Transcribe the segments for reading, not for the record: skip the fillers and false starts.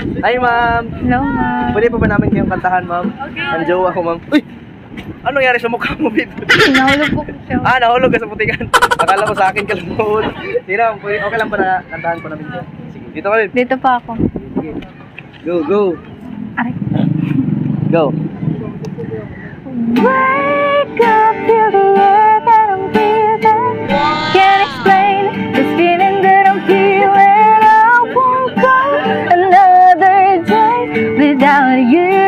Hi, ma'am. Hello, ma'am. Pwede pa ba namin kayong kantahan, ma'am? Okay. Ang jowa ko, ma'am. Uy! Ano nangyari sa mukha mo, babe? Nahulog po siya. Nahulog ka sa putikan. Akala ko sa akin ka lang mahulog. Hindi na, okay lang pa na kantahan ko namin. Sige, dito ka, babe. Dito pa ako. Go, go. Ay. Go. Wake up, feel the air that I'm breathing. Can't explain this feeling that I'm feeling. I won't go another day without you.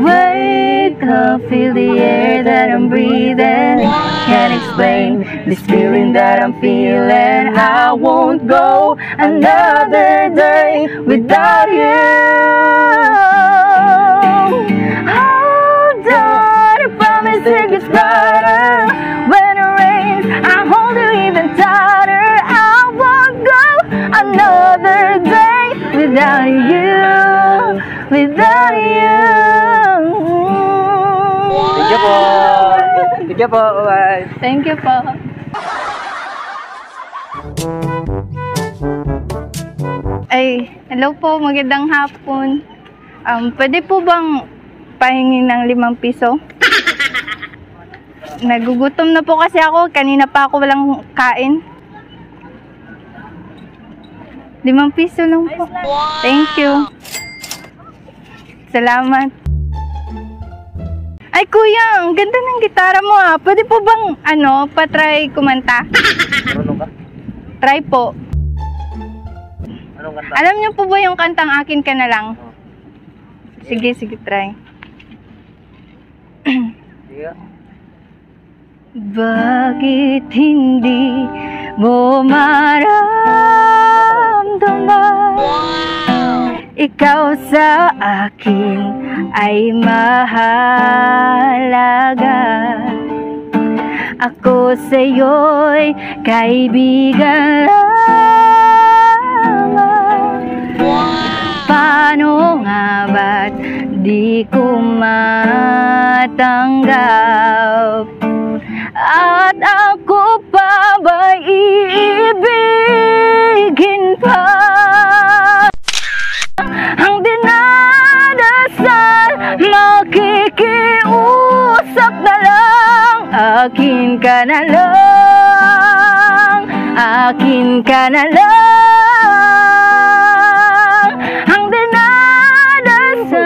Wake up, feel the air that I'm breathing. Can't explain this feeling that I'm feeling. I won't go another day without you. Hold on, I promise it gets brighter. When it rains, I hold you even tighter. I won't go another day without you, without you. Thank you po. Thank you po. Bye. Thank you po. Ay, hello po, magandang hapon. Pwede po bang pahingi ng 5 piso? Nagugutom na po kasi ako, kanina pa ako walang kain. 5 piso lang po. Thank you. Salamat. Ay kuya, ang ganda ng gitara mo ah. Pwede po bang pa-try kumanta? Marunong ka? Try po. Anong kanta? Alam niyo po ba yung kantang Akin Ka Na Lang? Sige, try. Sige. Bakit hindi mo maramdaman? Ikaw sa akin ay mahalaga. Ako sa'yo'y kaibigan lamang. Paano nga ba't di ko matanggap? At ako pa ba'y iibigin pa? Ang dinadasal, makikiusap na lang. Akin ka na lang, akin ka na lang. Ang dinadasal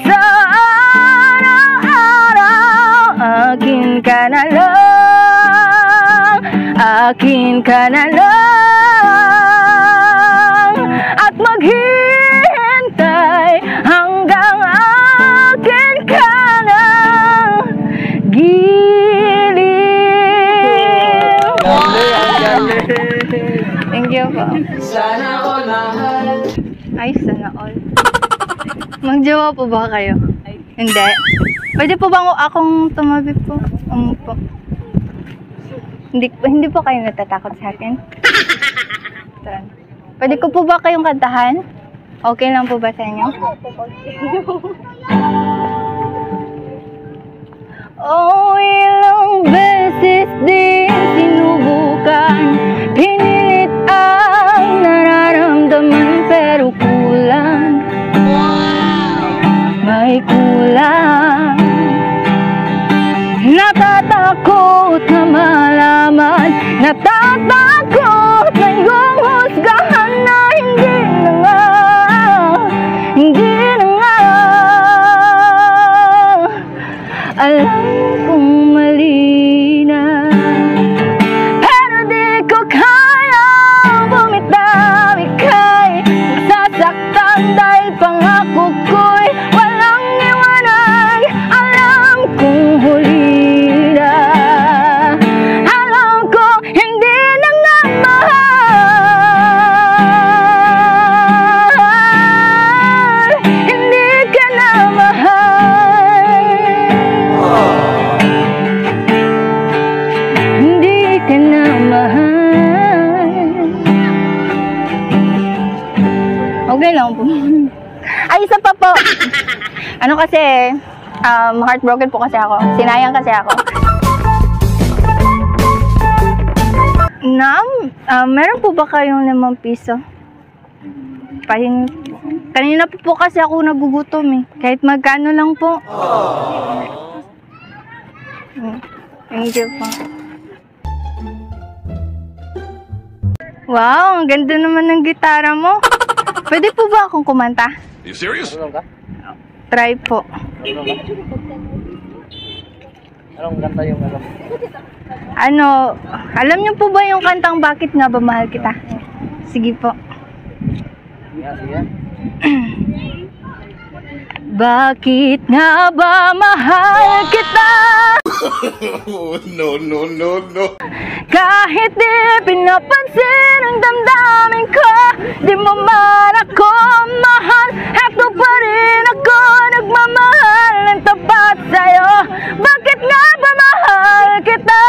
sa araw-araw. Akin ka na lang, akin ka na lang. At maghihintay hanggang akin ka ng giliw. Thank you po. Sana all mahal. Ay, sana all. Magjowa po ba kayo? Hindi. Pwede po bang akong tumabi po? Po. Hindi po kayo natatakot sa akin? Pwede ko po ba kayong kantahan? Okay lang po ba sa inyo? Oh, ilang beses din sinubukan, pinilit ang nararamdaman pero kulang. May kulang. Natatakot na malaman, natatakot na iyong husgahan na hindi na nga, hindi na nga. Alam kong mali na, pero di ko kayang bumitaw. Ika'y masasaktan dahil pangako ko'y walang iwanan. Alam kong huli na, alam kong hindi na nga mahal. Hindi ka na mahal. Hindi ka na mahal. Okay lang po. Ay, isa pa po. Ano kasi, heartbroken po kasi ako. Sinayang kasi ako. Ma'am, meron po ba kayong 5 piso? Pahingi. Kanina po kasi ako nagugutom eh. Kahit magkano lang po. Thank you po. Wow, ang ganda naman ng gitara mo. Pwede po ba akong kumanta? You serious? Marunong ka? Try po. Marunong ka? Anong kanta yung alam? Ano, alam niyo po ba yung kantang Bakit Nga Ba Mahal Kita? Sige po. Sige. Bakit nga ba mahal kita? Oh, no, no, no, no. Kahit di pinapansin ang damdamin ko, di mo man ako mahal, eto pa rin ako nagmamahal ng tapat sa'yo. Bakit nga ba mahal kita?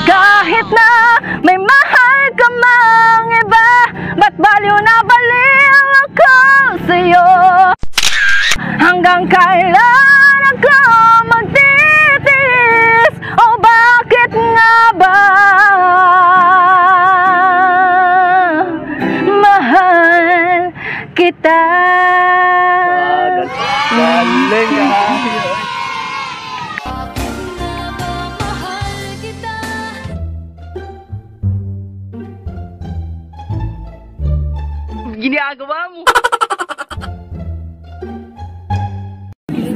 Kahit na may mahal ka mang iba, ba't baliw na baliw ako sa'yo? Hanggang kailan ako magtitiis? O bakit nga ba mahal kita? Galing ka. Ginagawa mo.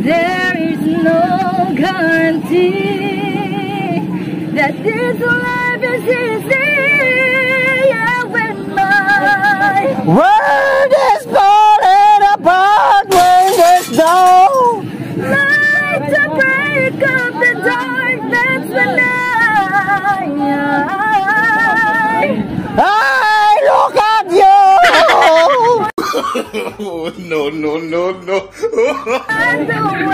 There is no guarantee that this life is easy. Yeah, with mine. World is falling apart when there's no Light to break up the darkness when I look at you. Oh, no, no, no, no. I don't